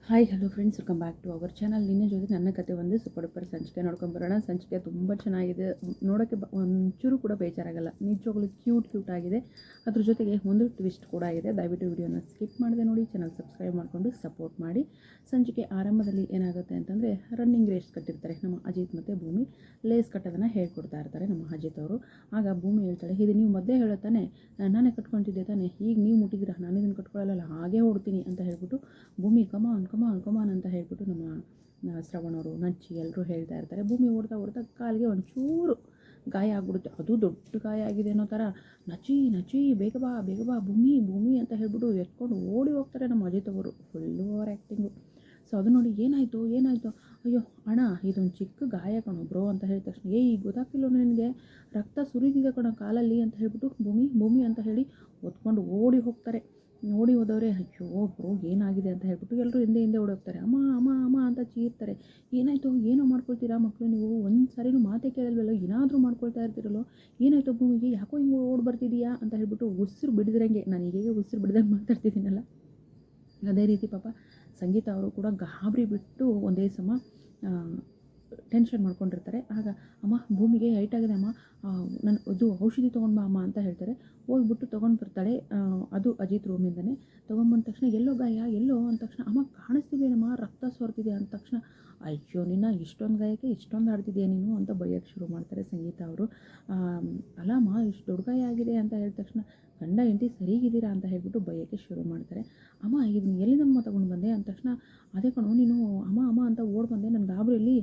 Hi hello friends, welcome back to our channel. ನಿನ್ನೆ ಜೊತೆ ನನ್ನ ಕತೆ ಒಂದು ಸೂಪರ್ ಡೂಪರ್ ಸಂಚಿಕೆ ನೋಡ್ಕೊಂಬರೋಣ. ಸಂಚಿಕೆ ತುಂಬ ಚೆನ್ನಾಗಿದೆ, ನೋಡೋಕ್ಕೆ ಒಂಚೂರು ಕೂಡ ಬೇಜಾರಾಗಲ್ಲ. ನಿಜವಾಗ್ಲೂ ಕ್ಯೂಟ್ ಆಗಿದೆ. ಅದ್ರ ಜೊತೆಗೆ ಒಂದು ಟ್ವಿಸ್ಟ್ ಕೂಡ ಇದೆ. ದಯವಿಟ್ಟು ವಿಡಿಯೋನ ಸ್ಕಿಪ್ ಮಾಡದೆ ನೋಡಿ, ಚಾನಲ್ ಸಬ್ಸ್ಕ್ರೈಬ್ ಮಾಡಿಕೊಂಡು ಸಪೋರ್ಟ್ ಮಾಡಿ. ಸಂಚಿಕೆ ಆರಂಭದಲ್ಲಿ ಏನಾಗುತ್ತೆ ಅಂತಂದರೆ, ರನ್ನಿಂಗ್ ರೇಸ್ ಕಟ್ಟಿರ್ತಾರೆ ನಮ್ಮ ಅಜಿತ್ ಮತ್ತು ಭೂಮಿ. ಲೇಸ್ ಕಟ್ಟೋದನ್ನು ಹೇಳ್ಕೊಡ್ತಾ ಇರ್ತಾರೆ ನಮ್ಮ ಅಜಿತ್ ಅವರು. ಆಗ ಭೂಮಿ ಹೇಳ್ತಾಳೆ, ಇದು ನೀವು ಮೊದಲೇ ಹೇಳುತ್ತಾನೆ, ನಾನೇ ಕಟ್ಕೊತಿದ್ದೆ ತಾನೆ, ಈಗ ನೀವು ಮುಟ್ಟಿದ್ದೀರಾ, ನಾನು ಇದನ್ನು ಕಟ್ಕೊಳ್ಳಲ್ಲ, ಹಾಗೇ ಓಡ್ತೀನಿ ಅಂತ ಹೇಳ್ಬಿಟ್ಟು ಭೂಮಿ ಕಮಾನ್ ಅಂತ ಹೇಳ್ಬಿಟ್ಟು ನಮ್ಮ ಶ್ರವಣವರು, ನಚ್ಚಿ ಎಲ್ಲರೂ ಹೇಳ್ತಾ ಇರ್ತಾರೆ. ಭೂಮಿ ಓಡ್ತಾ ಕಾಲಿಗೆ ಒಂಚೂರು ಗಾಯ ಆಗ್ಬಿಡುತ್ತೆ. ಅದು ದೊಡ್ಡ ಗಾಯ ಆಗಿದೆ ಅನ್ನೋ ಥರ, ನಚ್ಚಿ ಬೇಗ ಬಾ ಭೂಮಿ ಅಂತ ಹೇಳ್ಬಿಟ್ಟು ಎತ್ಕೊಂಡು ಓಡಿ ಹೋಗ್ತಾರೆ ನಮ್ಮ ಅಜಿತ್ ಅವರು. Full over acting. ಸೊ ಅದು ನೋಡಿ, ಏನಾಯಿತು, ಅಯ್ಯೋ ಅಣ್ಣ, ಇದೊಂದು ಚಿಕ್ಕ ಗಾಯ ಕಣೋ ಬ್ರೋ ಅಂತ ಹೇಳಿದ ತಕ್ಷಣ, ಈಗ ಗೊತ್ತಾಗ್ತಿಲ್ಲ ನನಗೆ, ರಕ್ತ ಸುರಿದಿದೆ ಕಣೋ ಕಾಲಲ್ಲಿ ಅಂತ ಹೇಳ್ಬಿಟ್ಟು ಭೂಮಿ ಅಂತ ಹೇಳಿ ಒತ್ಕೊಂಡು ಓಡಿ ಹೋಗ್ತಾರೆ. ನೋಡಿ ಹೋದವ್ರೆ, ಅಯ್ಯೋ ಬ್ರೋ ಏನಾಗಿದೆ ಅಂತ ಹೇಳ್ಬಿಟ್ಟು ಎಲ್ಲರೂ ಹಿಂದೆ ಓಡೋಗ್ತಾರೆ. ಅಮ್ಮ ಅಂತ ಚೀರ್ತಾರೆ. ಏನಾಯಿತು, ಏನೋ ಮಾಡ್ಕೊಳ್ತೀರಾ ಮಕ್ಕಳು ನೀವು, ಒಂದು ಸಾರಿನೂ ಮಾತೇ ಕೇಳಲ್ವಲ್ಲ, ಏನಾದರೂ ಮಾಡ್ಕೊಳ್ತಾ ಇರ್ತೀರಲ್ಲೋ, ಏನಾಯಿತು ಭೂಮಿಗೆ, ಯಾಕೋ ಹಿಂಗೆ ಓಡಿ ಬರ್ತಿದೀಯಾ ಅಂತ ಹೇಳ್ಬಿಟ್ಟು ಉಸಿರು ಬಿಡಿದ್ರಂಗೆ, ನಾನು ಹೀಗೆ ಉಸಿರು ಬಿಡ್ದಂಗೆ ಮಾತಾಡ್ತಿದ್ದೀನಲ್ಲ, ಅದೇ ರೀತಿ ಪಾಪ ಸಂಗೀತ ಅವರು ಕೂಡ ಗಾಬರಿ ಬಿಟ್ಟು ಒಂದೇ ಸಮ ಟೆನ್ಷನ್ ಮಾಡ್ಕೊಂಡಿರ್ತಾರೆ. ಆಗ ಅಮ್ಮ ಭೂಮಿಗೆ ಹೈಟ್ ಆಗಿದೆ ಅಮ್ಮ, ನಾನು ಅದು ಔಷಧಿ ತೊಗೊಂಡು ಬಾ ಅಮ್ಮ ಅಂತ ಹೇಳ್ತಾರೆ. ಹೋಗ್ಬಿಟ್ಟು ತೊಗೊಂಡು ಬರ್ತಾಳೆ. ಅದು ಅಜಿತ್ ರೂಮಿಂದನೇ ತೊಗೊಂಬಂದ ತಕ್ಷಣ, ಎಲ್ಲೋ ಗಾಯ ಎಲ್ಲೋ ಅಂದ ತಕ್ಷಣ, ಅಮ್ಮ ಕಾಣಿಸ್ತಿದ್ದೇನಮ್ಮ, ರಕ್ತ ಸೋರ್ತಿದೆ ಅಂದ ತಕ್ಷಣ, ಅಯ್ಯೋ ನಿನ್ನ ಇಷ್ಟೊಂದು ಗಾಯಕ್ಕೆ ಇಷ್ಟೊಂದು ಆಡ್ತಿದ್ಯಾ ನೀನು ಅಂತ ಬೈಯೋಕ್ಕೆ ಶುರು ಮಾಡ್ತಾರೆ ಸಂಗೀತ ಅವರು. ಅಲ್ಲಮ್ಮ ಇಷ್ಟು ದೊಡ್ಡ ಗಾಯ ಆಗಿದೆ ಅಂತ ಹೇಳಿದ ತಕ್ಷಣ, ಗಂಡ ಹೆಂಡತಿ ಸರಿಗಿದ್ದೀರಾ ಅಂತ ಹೇಳ್ಬಿಟ್ಟು ಬೈಯೋಕ್ಕೆ ಶುರು ಮಾಡ್ತಾರೆ. ಅಮ್ಮ ಇದನ್ನ ಎಲ್ಲಿಂದಮ್ಮ ತಗೊಂಡು ಬಂದೆ ಅಂದ ತಕ್ಷಣ, ಅದೇ ಕಣೋ ನೀನು ಅಮ್ಮ ಅಂತ ಓಡಿ ಬಂದೆ, ನನ್ನ ಗಾಬರಿಯಲ್ಲಿ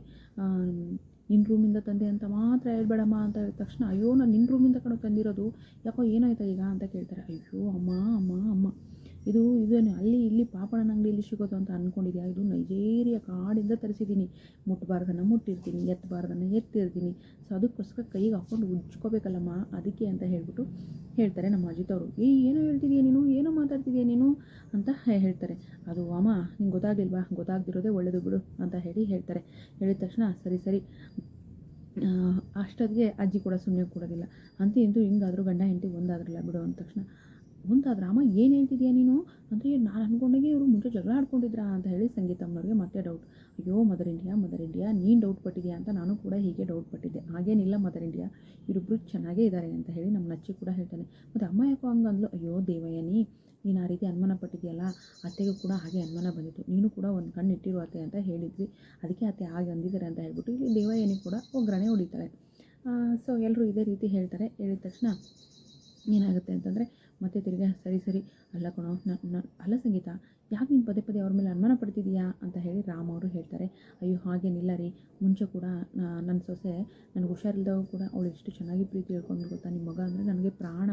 ನಿನ್ನ ರೂಮಿಂದ ತಂದೆ ಅಂತ ಮಾತ್ರ ಹೇಳ್ಬೇಡಮ್ಮ ಅಂತ ಹೇಳಿದ ತಕ್ಷಣ, ಅಯ್ಯೋ ನಾನು ನಿನ್ನ ರೂಮಿಂದ ಕಣೋ ತಂದಿರೋದು, ಯಾಕೋ ಏನಾಯ್ತಾ ಈಗ ಅಂತ ಕೇಳ್ತಾರೆ. ಅಯ್ಯೋ ಅಮ್ಮ ಇದು ಅಲ್ಲಿ ಇಲ್ಲಿ ಪಾಪಣ್ಣನ ಅಂಗಡಿಯಲ್ಲಿ ಸಿಗೋದು ಅಂತ ಅಂದ್ಕೊಂಡಿದ್ಯಾ, ಇದು ನೈಜೇರಿಯಾ ಕಾಡಿಂದ ತರಿಸಿದ್ದೀನಿ, ಮುಟ್ಟಬಾರ್ದನ್ನು ಮುಟ್ಟಿರ್ತೀನಿ, ಎತ್ತಬಾರ್ದನ್ನು ಎತ್ತಿರ್ತೀನಿ, ಸೊ ಅದಕ್ಕೋಸ್ಕರ ಕೈಗೆ ಹಾಕ್ಕೊಂಡು ಉಜ್ಕೋಬೇಕಲ್ಲಮ್ಮ, ಅದಕ್ಕೆ ಅಂತ ಹೇಳ್ಬಿಟ್ಟು ಹೇಳ್ತಾರೆ ನಮ್ಮ ಅಜಿತ್ ಅವರು. ಏನೋ ಹೇಳ್ತಿದೀಯ ನೀನು, ಏನೋ ಮಾತಾಡ್ತಿದೀಯ ನೀನು ಅಂತ ಹೇಳ್ತಾರೆ. ಅದು ಅಮ್ಮ ನಿಂಗೆ ಗೊತ್ತಾಗಲಿಲ್ವಾ, ಗೊತ್ತಾಗ್ದಿರೋದೇ ಒಳ್ಳೆಯದು ಬಿಡು ಅಂತ ಹೇಳ್ತಾರೆ. ಹೇಳಿದ ತಕ್ಷಣ ಸರಿ ಅಷ್ಟೊತ್ತಿಗೆ ಅಜ್ಜಿ ಕೂಡ ಸುಮ್ಮನೆ ಕೊಡೋದಿಲ್ಲ. ಇಂತೂ ಹಿಂಗಾದರೂ ಗಂಡ ಹೆಂಡತಿ ಒಂದಾದ್ರಲ್ಲ ಬಿಡು ಅಂದ ತಕ್ಷಣ, ಮುಂದಾದ್ರೆ ಅಮ್ಮ ಏನು ಹೇಳ್ತಿದ್ಯಾ ನೀನು ಅಂದರೆ, ನಾನು ಅಂದ್ಕೊಂಡಾಗೆ ಇವರು ಮುಂಚೆ ಜಗಳ ಆಡ್ಕೊಂಡಿದ್ರಾ ಅಂತ ಹೇಳಿ ಸಂಗೀತಮ್ಮನವ್ರಿಗೆ ಮತ್ತೆ ಡೌಟ್. ಅಯ್ಯೋ ಮದರ್ ಇಂಡಿಯಾ ನೀನು ಡೌಟ್ ಪಟ್ಟಿದ್ಯಾ ಅಂತ ನಾನು ಕೂಡ ಹೀಗೆ ಡೌಟ್ ಪಟ್ಟಿದ್ದೆ, ಹಾಗೇನಿಲ್ಲ ಮದರ್ ಇಂಡಿಯಾ, ಇವರಿಬ್ಬರು ಚೆನ್ನಾಗೇ ಇದ್ದಾರೆ ಅಂತ ಹೇಳಿ ನಮ್ಮ ನಚ್ಚಿ ಕೂಡ ಹೇಳ್ತಾನೆ. ಮತ್ತು ಅಮ್ಮ ಯಾಕೋ ಹಂಗಂದ್ಲು, ಅಯ್ಯೋ ದೇವಯ್ಯನಿ, ನೀನು ಆ ರೀತಿ ಅನುಮಾನ ಪಟ್ಟಿದೆಯಲ್ಲ, ಅತ್ತೆಗೂ ಕೂಡ ಹಾಗೆ ಅನುಮಾನ ಬಂದಿತ್ತು, ನೀನು ಕೂಡ ಒಂದು ಕಣ್ಣು ಇಟ್ಟಿರು ಅತ್ತೆ ಅಂತ ಹೇಳಿದ್ವಿ, ಅದಕ್ಕೆ ಅತ್ತೆ ಹಾಗೆ ಅಂದಿದ್ದಾರೆ ಅಂತ ಹೇಳ್ಬಿಟ್ಟು ಇಲ್ಲಿ ದೇವಯ್ಯನಿ ಕೂಡ ಒಗ್ಗರಣೆ ಹೊಡಿತಾಳೆ. ಸೊ ಎಲ್ಲರೂ ಇದೇ ರೀತಿ ಹೇಳ್ತಾರೆ. ಹೇಳಿದ ತಕ್ಷಣ ಏನಾಗುತ್ತೆ ಅಂತಂದರೆ, ಮತ್ತೆ ತಿರ್ಗಿ ಸರಿ ಅಲ್ಲ ಕಣೋ, ಅಲ್ಲ ಸಂಗೀತ, ಯಾಕೆ ನೀನು ಪದೇ ಅವ್ರ ಮೇಲೆ ಅನುಮಾನ ಪಡ್ತಿದೀಯಾ ಅಂತ ಹೇಳಿ ರಾಮ್ ಅವರು ಹೇಳ್ತಾರೆ. ಅಯ್ಯೋ ಹಾಗೇನಿಲ್ಲ ರೀ, ಮುಂಚೆ ಕೂಡ ನನ್ನ ಸೊಸೆ ನನಗೆ ಹುಷಾರಿಲ್ದಾಗ ಕೂಡ ಅವಳು ಎಷ್ಟು ಚೆನ್ನಾಗಿ ಪ್ರೀತಿ ಹೇಳ್ಕೊಂಡು ಗೊತ್ತಾ, ನಿಮ್ಮ ಮಗ ಅಂದರೆ ನನಗೆ ಪ್ರಾಣ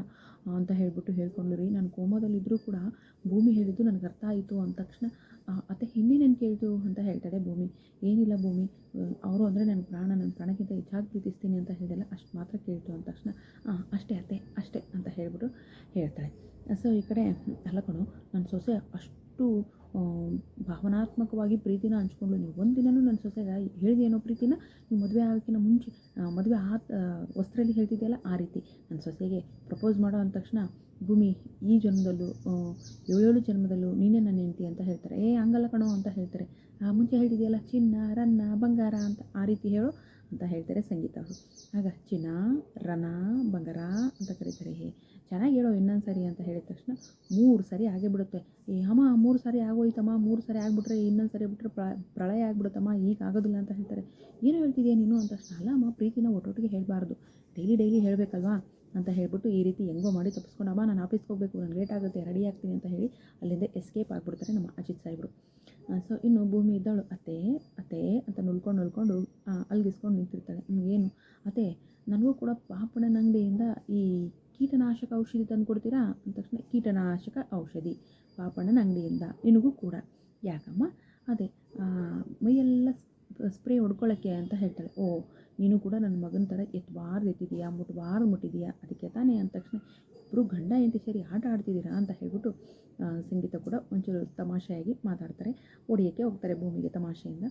ಅಂತ ಹೇಳ್ಬಿಟ್ಟು ಹೇಳ್ಕೊಂಡು ರೀ, ನಾನು ಕೋಮಾದಲ್ಲಿದ್ದರೂ ಕೂಡ ಭೂಮಿ ಹೇಳಿದ್ದು ನನಗೆ ಅರ್ಥ ಆಯಿತು ಅಂದ ತಕ್ಷಣ, ಅತ್ತೆ ಇನ್ನೇನೇನು ಕೇಳ್ತು ಅಂತ ಹೇಳ್ತಾಳೆ ಭೂಮಿ. ಏನಿಲ್ಲ ಭೂಮಿ, ಅವರು ಅಂದರೆ ನನ್ನ ಪ್ರಾಣಕ್ಕಿಂತ ಹೆಚ್ಚಾಗಿ ಪ್ರೀತಿಸ್ತೀನಿ ಅಂತ ಹೇಳಿದೆಲ್ಲ, ಅಷ್ಟು ಮಾತ್ರ ಕೇಳ್ತು ಅಂದ ತಕ್ಷಣ, ಅಷ್ಟೇ ಅತ್ತೆ ಅಷ್ಟೇ ಅಂತ ಹೇಳ್ಬಿಟ್ಟು ಹೇಳ್ತಾಳೆ. ಸೊ ಈ ಕಡೆ ಅಲ್ಲ ಕಣೋ, ನನ್ನ ಸೊಸೆ ಅಷ್ಟು ಭಾವನಾತ್ಮಕವಾಗಿ ಪ್ರೀತಿನ ಹಂಚ್ಕೊಂಡು, ನೀವು ಒಂದಿನೂ ನನ್ನ ಸೊಸೆಗೆ ಹೇಳಿದೆಯೇನೋ ಪ್ರೀತಿನ, ನೀವು ಮದುವೆ ಆಗೋಕ್ಕಿಂತ ಮುಂಚೆ ಮದುವೆ ವಸ್ತ್ರಲ್ಲಿ ಹೇಳ್ತಿದ್ದೆಯಲ್ಲ, ಆ ರೀತಿ ನನ್ನ ಸೊಸೆಗೆ ಪ್ರಪೋಸ್ ಮಾಡೋ ಅಂದ ತಕ್ಷಣ ಭೂಮಿ, ಈ ಜನ್ಮದಲ್ಲೂ 7 ಜನ್ಮದಲ್ಲೂ ನೀನೇ ನನ್ನ ಹೆಂಡತಿ ಅಂತ ಹೇಳ್ತಾರೆ. ಹಂಗಲ್ಲ ಕಣೋ ಅಂತ ಹೇಳ್ತಾರೆ. ಮುಂಚೆ ಹೇಳ್ತಿದೆಯಲ್ಲ ಚಿನ್ನ ರನ್ನ ಬಂಗಾರ ಅಂತ, ಆ ರೀತಿ ಹೇಳು ಅಂತ ಹೇಳ್ತಾರೆ ಸಂಗೀತ ಅವರು. ಆಗ ಚಿನ್ನ ರನ ಬಂಗಾರ ಅಂತ ಕರೀತಾರೆ. ಚೆನ್ನಾಗಿ ಹೇಳೋ ಇನ್ನೊಂದು ಸರಿ ಅಂತ ಹೇಳಿದ ತಕ್ಷಣ 3 ಸರಿ ಆಗೇ ಬಿಡುತ್ತೆ. ಅಮ್ಮ 3 ಸಾರಿ ಆಗೋಯ್ತಮ್ಮ, 3 ಸಾರಿ ಆಗಿಬಿಟ್ರೆ ಇನ್ನೊಂದು ಸರಿ ಬಿಟ್ಟರೆ ಪ್ರಳಯ ಆಗಿಬಿಡುತ್ತಮ್ಮ, ಈಗ ಆಗೋದಿಲ್ಲ ಅಂತ ಹೇಳ್ತಾರೆ. ಏನು ಹೇಳ್ತಿದ್ಯಾ ನೀನು ಅಂತ ತಕ್ಷಣ, ಅಲ್ಲ ಅಮ್ಮ ಪ್ರೀತಿನ ಒಟ್ಟೊಟ್ಟಿಗೆ ಹೇಳಬಾರ್ದು, ಡೈಲಿ ಹೇಳಬೇಕಲ್ವಾ ಅಂತ ಹೇಳ್ಬಿಟ್ಟು ಈ ರೀತಿ ಹೆಂಗೋ ಮಾಡಿ ತಪ್ಪಿಸ್ಕೊಂಡು, ಅಮ್ಮ ನಾನು ಆಫೀಸ್ಗೆ ಹೋಗಬೇಕು, ನಾನು ಲೇಟ್ ಆಗುತ್ತೆ, ರೆಡಿ ಆಗ್ತೀನಿ ಅಂತ ಹೇಳಿ ಅಲ್ಲಿಂದ ಎಸ್ಕೇಪ್ ಆಗಿಬಿಡ್ತಾರೆ ನಮ್ಮ ಅಜಿತ್ ಸಾಹೇಬರು. ಸೊ ಇನ್ನು ಭೂಮಿ ಇದ್ದವಳು, ಅತ್ತೆ ಅಂತ ನುಲ್ಕೊಂಡು ಅಲ್ಗಿಸ್ಕೊಂಡು ನಿಂತಿರ್ತಾಳೆ. ಏನು ಅತ್ತೆ, ನನಗೂ ಕೂಡ ಪಾಪಣ್ಣನ ಅಂಗಡಿಯಿಂದ ಈ ಕೀಟನಾಶಕ ಔಷಧಿ ತಂದು ಕೊಡ್ತೀರಾ ಅಂದ ತಕ್ಷಣ, ಕೀಟನಾಶಕ ಔಷಧಿ ಪಾಪಣ್ಣನ ಅಂಗಡಿಯಿಂದ ನಿನಗೂ ಕೂಡ, ಯಾಕಮ್ಮ, ಅದೇ ಮೈಯೆಲ್ಲ ಸ್ಪ್ರೇ ಹೊಡ್ಕೊಳ್ಳೋಕ್ಕೆ ಅಂತ ಹೇಳ್ತಾಳೆ. ನೀನು ಕೂಡ ನನ್ನ ಮಗನ ಥರ ಎತ್ತಿದೀಯಾ, ಮುಟ್ಟಿದೀಯಾ, ಅದಕ್ಕೆ ತಾನೇ ಅಂದ ತಕ್ಷಣ, ಇಬ್ಬರು ಗಂಡ ಹೆಂಡತಿ ಸೇರಿ ಆಟ ಆಡ್ತಿದ್ದೀರಾ ಅಂತ ಹೇಳ್ಬಿಟ್ಟು ಸಂಗೀತ ಕೂಡ ಒಂಚೂರು ತಮಾಷೆಯಾಗಿ ಮಾತಾಡ್ತಾರೆ. ಹೊಡಿಯೋಕ್ಕೆ ಹೋಗ್ತಾರೆ ಭೂಮಿಗೆ ತಮಾಷೆಯಿಂದ.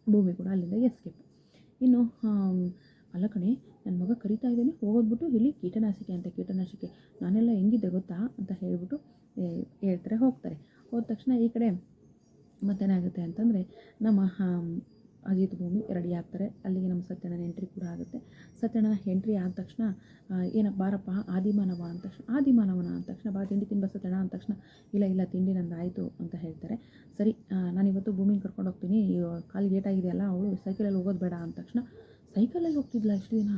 ಭೂಮಿ ಕೂಡ ಅಲ್ಲಿಂದ ಎಸ್ಕೇಪ್. ಇನ್ನು ಅಲ್ಲ ಕಣೆ, ನನ್ನ ಮಗ ಕರಿತಾ ಇದ್ದಾನೆ, ಹೋಗೋದ್ಬಿಟ್ಟು ಇಲ್ಲಿ ಕೀಟನಾಶಕೆ ನಾನೆಲ್ಲ ಹೆಂಗಿದ್ದೆ ಗೊತ್ತಾ ಅಂತ ಹೇಳ್ಬಿಟ್ಟು ಹೇಳ್ತಾರೆ. ಹೋಗ್ತಾರೆ. ಹೋದ ತಕ್ಷಣ ಈ ಕಡೆ ಮತ್ತೇನಾಗುತ್ತೆ ಅಂತಂದರೆ ನಮ್ಮ ಅಜಿತ್ ಭೂಮಿ ರೆಡಿ ಆಗ್ತಾರೆ. ಅಲ್ಲಿಗೆ ನಮ್ಮ ಸತ್ಯಣ್ಣನ ಎಂಟ್ರಿ ಕೂಡ ಆಗುತ್ತೆ. ಸತ್ಯಣ್ಣನ ಎಂಟ್ರಿ ಆದ ತಕ್ಷಣ ಏನಪ್ಪ ಬಾರಪ್ಪ ಆದಿಮಾನವ ಅಂದ ತಕ್ಷಣ ಆದಿಮಾನವನ ಅಂದ ತಕ್ಷಣ ಬಾ ತಿಂಡಿ ತಿನ್ಬ ಸತ್ಯಣ್ಣ ಅಂದ ತಕ್ಷಣ ಇಲ್ಲ ತಿಂಡಿ ನಂದು ಆಯಿತು ಅಂತ ಹೇಳ್ತಾರೆ. ಸರಿ ನಾನಿವತ್ತು ಭೂಮಿನ ಕರ್ಕೊಂಡು ಹೋಗ್ತೀನಿ, ಕಾಲು ಗೇಟ್ ಆಗಿದೆಯಲ್ಲ ಅವಳು ಸೈಕಲಲ್ಲಿ ಹೋಗೋದು ಬೇಡ ಅಂದ ತಕ್ಷಣ ಸೈಕಲಲ್ಲಿ ಹೋಗ್ತಿದ್ಲ ಇಷ್ಟು ದಿನ.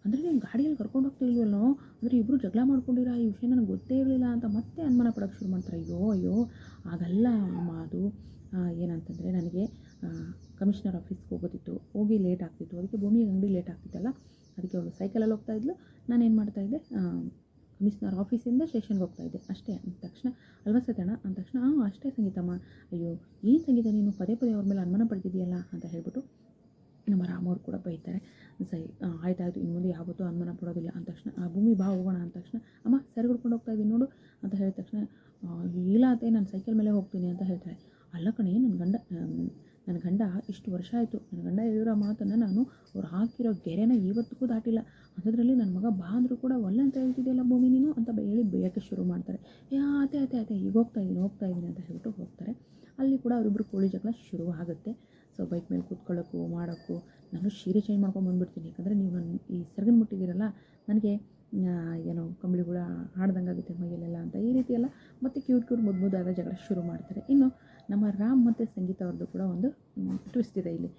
ಅಂದರೆ ನೀನು ಗಾಡಿಯಲ್ಲಿ ಕರ್ಕೊಂಡು ಹೋಗ್ತಿಲ್ವಲ್ಲೋ, ಅಂದರೆ ಇಬ್ಬರು ಜಗಳ ಮಾಡ್ಕೊಂಡಿರೋ ಈ ವಿಷಯ ನನಗೆ ಗೊತ್ತೇ ಇರಲಿಲ್ಲ ಅಂತ ಮತ್ತೆ ಅನುಮಾನ ಪಡೋಕ್ಕೆ ಶುರು ಮಾಡ್ತಾರೆ. ಅಯ್ಯೋ ಆಗಲ್ಲ ಅಮ್ಮ, ಅದು ಏನಂತಂದರೆ ನನಗೆ ಕಮಿಷನರ್ ಆಫೀಸ್ಗೆ ಹೋಗೋದಿತ್ತು, ಹೋಗಿ ಲೇಟ್ ಆಗ್ತಿತ್ತು, ಅದಕ್ಕೆ ಭೂಮಿಗೆ ಅಂಗಡಿ ಲೇಟ್ ಆಗ್ತಿತ್ತಲ್ಲ, ಅದಕ್ಕೆ ಅವಳು ಸೈಕಲಲ್ಲಿ ಹೋಗ್ತಾಯಿದ್ಲು, ನಾನೇನು ಮಾಡ್ತಾಯಿದ್ದೆ ಕಮಿಷನರ್ ಆಫೀಸಿಂದ ಸ್ಟೇಷನ್ಗೆ ಹೋಗ್ತಾಯಿದ್ದೆ ಅಷ್ಟೇ ಅಂದ ತಕ್ಷಣ ಅಲ್ವಾ ಸತ್ಯಣ್ಣ ಅಂದ ತಕ್ಷಣ ಅಷ್ಟೇ ಸಂಗೀತಮ್ಮ. ಅಯ್ಯೋ ಏನು ಸಂಗೀತ ನೀನು ಪದೇ ಅವ್ರ ಮೇಲೆ ಅನುಮಾನ ಪಡ್ತಿದ್ದೀಯಲ್ಲ ಅಂತ ಹೇಳ್ಬಿಟ್ಟು ನಮ್ಮ ರಾಮವ್ರು ಕೂಡ ಬೈತಾರೆ. ಸರಿ ಆಯ್ತಾಯಿತು, ಇನ್ನು ಮುಂದೆ ಯಾವತ್ತೂ ಅನುಮಾನ ಪಡೋದಿಲ್ಲ ಅಂದ ತಕ್ಷಣ ಭೂಮಿ ಬಾ ಹೋಗೋಣ ಅಂದ ತಕ್ಷಣ ಅಮ್ಮ ಸರಿ ಹುಡ್ಕೊಂಡು ಹೋಗ್ತಾಯಿದ್ದೀನಿ ನೋಡು ಅಂತ ಹೇಳಿದ ತಕ್ಷಣ ಇಲ್ಲ ಅತ್ತೆ ನಾನು ಸೈಕಲ್ ಮೇಲೆ ಹೋಗ್ತೀನಿ ಅಂತ ಹೇಳ್ತಾರೆ. ಅಲ್ಲ ಕಣೆ ನನ್ನ ಗಂಡ ಇಷ್ಟು ವರ್ಷ ಆಯಿತು, ನನ್ನ ಗಂಡ ಹೇಳಿರೋ ಮಾತನ್ನು ನಾನು ಅವ್ರು ಹಾಕಿರೋ ಗೆರೆನ ಇವತ್ತಿಗೂ ದಾಟಿಲ್ಲ, ಅಂಥದ್ರಲ್ಲಿ ನನ್ನ ಮಗ ಬಾ ಅಂದರೂ ಕೂಡ ಒಲ್ಲ ಅಂತ ಹೇಳ್ತಿದೆಯಲ್ಲ ಭೂಮಿ ನೀನು ಅಂತ ಹೇಳಿ ಬೇಯೋಕ್ಕೆ ಶುರು ಮಾಡ್ತಾರೆ. ಅತ್ತೆ ಈಗ ಹೋಗ್ತಾ ಇದ್ದೀನಿ ಅಂತ ಹೇಳ್ಬಿಟ್ಟು ಹೋಗ್ತಾರೆ. ಅಲ್ಲಿ ಕೂಡ ಅವರಿಬ್ಬರು ಕೋಳಿ ಜಗಳ ಶುರು ಆಗುತ್ತೆ. ಸೊ ಬೈಕ್ ಮೇಲೆ ಕೂತ್ಕೊಳ್ಳೋಕ್ಕೂ ಮಾಡೋಕ್ಕೂ ನಾನು ಸೀರೆ ಚೇಂಜ್ ಮಾಡ್ಕೊಂಡು ಬಂದುಬಿಡ್ತೀನಿ, ಯಾಕಂದರೆ ನೀವು ನನ್ನ ಈ ಸೆರಗನ್ನು ಮುಟ್ಟಿದ್ದೀರಲ್ಲ ನನಗೆ ಏನೋ ಕಂಬಳಿಗಳ ಆಡ್ದಂಗಾಗುತ್ತೆ ಮೈಯಲ್ಲೆಲ್ಲ ಅಂತ ಈ ರೀತಿ ಎಲ್ಲ ಮತ್ತು ಕ್ಯೂಟ್ ಮುದ್ದಾದ ಜಗಳ ಶುರು ಮಾಡ್ತಾರೆ. ಇನ್ನು ನಮ್ಮ ರಾಮ್ ಮತ್ತು ಸಂಗೀತ ಅವ್ರದ್ದು ಕೂಡ ಒಂದು ಟ್ವಿಸ್ಟ್ ಇದೆ ಇಲ್ಲಿ.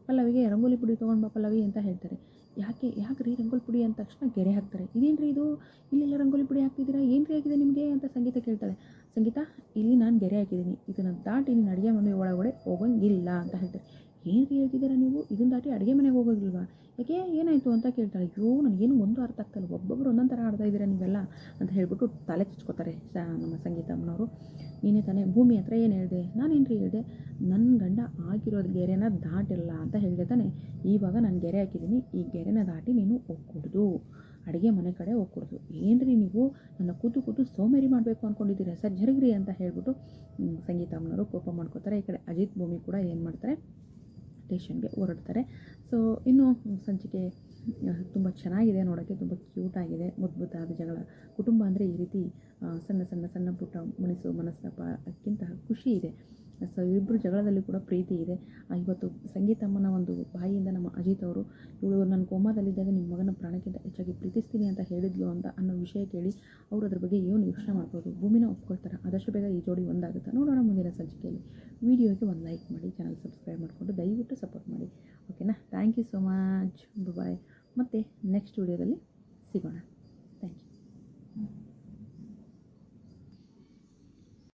ಪಲ್ಲವಿಗೆ ರಂಗೋಲಿ ಪುಡಿ ತೊಗೊಂಡು ಬಾ ಪಲ್ಲವಿ ಅಂತ ಹೇಳ್ತಾರೆ. ಯಾಕೆ ರೀ ರಂಗೋಲಿ ಪುಡಿ ಅಂದ ತಕ್ಷಣ ಗೆರೆ ಹಾಕ್ತಾರೆ. ಇದೇನು ರೀ ಇದು, ಇಲ್ಲೆಲ್ಲ ರಂಗೋಲಿ ಪುಡಿ ಹಾಕ್ತಿದ್ದೀರಾ, ಏನು ರೀ ಆಗಿದೆ ನಿಮಗೆ ಅಂತ ಸಂಗೀತ ಕೇಳ್ತಾಳೆ. ಸಂಗೀತ ಇಲ್ಲಿ ನಾನು ಗೆರೆ ಹಾಕಿದ್ದೀನಿ, ಇದನ್ನು ದಾಟಿ ನೀನು ಅಡುಗೆ ಮನೆ ಒಳಗಡೆ ಹೋಗೋಂಗಿಲ್ಲ ಅಂತ ಹೇಳ್ತಾರೆ. ಏನು ರೀ ಹೇಳ್ತಿದ್ದೀರಾ ನೀವು, ಇದನ್ನು ದಾಟಿ ಅಡುಗೆ ಮನೆಗೆ ಹೋಗೋದಿಲ್ವಾ, ಯಾಕೆ ಏನಾಯಿತು ಅಂತ ಕೇಳ್ತಾಳೆ. ಅಯ್ಯೋ ನನಗೇನು ಒಂದು ಅರ್ಥ ಆಗ್ತಾಯಿಲ್ಲ, ಒಬ್ಬೊಬ್ಬರು ಒಂದೊಂದು ಥರ ಆಡ್ತಾ ಇದ್ದೀರಾ ನೀವೆಲ್ಲ ಅಂತ ಹೇಳ್ಬಿಟ್ಟು ತಲೆ ಚುಚ್ಕೋತಾರೆ ನಮ್ಮ ಸಂಗೀತ ಅಮ್ಮನವರು. ನೀನೇ ತಾನೇ ಭೂಮಿ ಹತ್ರ ಏನು ಹೇಳಿದೆ, ನಾನೇನು ರೀ ಹೇಳಿದೆ, ನನ್ನ ಗಂಡ ಆಗಿರೋದು ಗೆರೆನ ದಾಟಿಲ್ಲ ಅಂತ ಹೇಳಿದೆ ತಾನೆ, ಇವಾಗ ನಾನು ಗೆರೆ ಹಾಕಿದ್ದೀನಿ, ಈ ಗೆರೆನ ದಾಟಿ ನೀನು ಹೋಗ್ಕೊಡ್ದು, ಅಡುಗೆ ಮನೆ ಕಡೆ ಹೋಗ್ಕೊಡ್ದು, ಏನು ರೀ ನೀವು ನನ್ನ ಕೂತು ಸೋಮೇರಿ ಮಾಡಬೇಕು ಅಂದ್ಕೊಂಡಿದ್ದೀರಾ ಸರ್, ಜರುಗ್ರಿ ಅಂತ ಹೇಳ್ಬಿಟ್ಟು ಸಂಗೀತ ಅಮ್ಮನವರು ಕೋಪ ಮಾಡ್ಕೋತಾರೆ. ಈ ಕಡೆ ಅಜಿತ್ ಭೂಮಿ ಕೂಡ ಏನು ಮಾಡ್ತಾರೆ ಸ್ಟೇಷನ್ಗೆ ಹೊರಡ್ತಾರೆ. ಸೊ ಇನ್ನು ಸಂಚಿಕೆ ತುಂಬ ಚೆನ್ನಾಗಿದೆ, ನೋಡೋಕ್ಕೆ ತುಂಬ ಕ್ಯೂಟಾಗಿದೆ, ಮುದ್ದಾದ ಜಗಳ. ಕುಟುಂಬ ಅಂದರೆ ಈ ರೀತಿ ಸಣ್ಣ ಪುಟ್ಟ ಮನಸ್ತಾಪಕ್ಕಿಂತ ಖುಷಿ ಇದೆ. ಸೊ ಇಬ್ಬರು ಜಗಳದಲ್ಲಿ ಕೂಡ ಪ್ರೀತಿ ಇದೆ. ಇವತ್ತು ಸಂಗೀತಮ್ಮನ ಒಂದು ಬಾಯಿಯಿಂದ ನಮ್ಮ ಅಜಿತ್ ಅವರು ಇವಳು ನನ್ನ ಕೋಮಾದಲ್ಲಿದ್ದಾಗ ನಿಮ್ಮ ಮಗನ ಪ್ರಾಣಕ್ಕಿಂತ ಹೆಚ್ಚಾಗಿ ಪ್ರೀತಿಸ್ತೀನಿ ಅಂತ ಹೇಳಿದ್ಲು ಅಂತ ಅನ್ನೋ ವಿಷಯ ಕೇಳಿ ಅವರು ಅದ್ರ ಬಗ್ಗೆ ಏನು ಯೋಚನೆ ಮಾಡ್ಬೋದು, ಭೂಮಿನ ಒಪ್ಕೊಳ್ತಾರೆ. ಆದಷ್ಟು ಬೇಗ ಈ ಜೋಡಿ ಒಂದಾಗುತ್ತೆ, ನೋಡೋಣ ಮುಂದಿನ ಸಂಚಿಕೆಯಲ್ಲಿ. ವಿಡಿಯೋಗೆ ಒಂದು ಲೈಕ್ ಮಾಡಿ, ಚಾನಲ್ ಸಬ್ಸ್ಕ್ರೈಬ್ ಮಾಡಿಕೊಂಡು ದಯವಿಟ್ಟು ಸಪೋರ್ಟ್ ಮಾಡಿ, ಓಕೆನಾ. ಥ್ಯಾಂಕ್ ಯು ಸೊ ಮಚ್, ಬಾಯ್. ಮತ್ತು ನೆಕ್ಸ್ಟ್ ವಿಡಿಯೋದಲ್ಲಿ ಸಿಗೋಣ.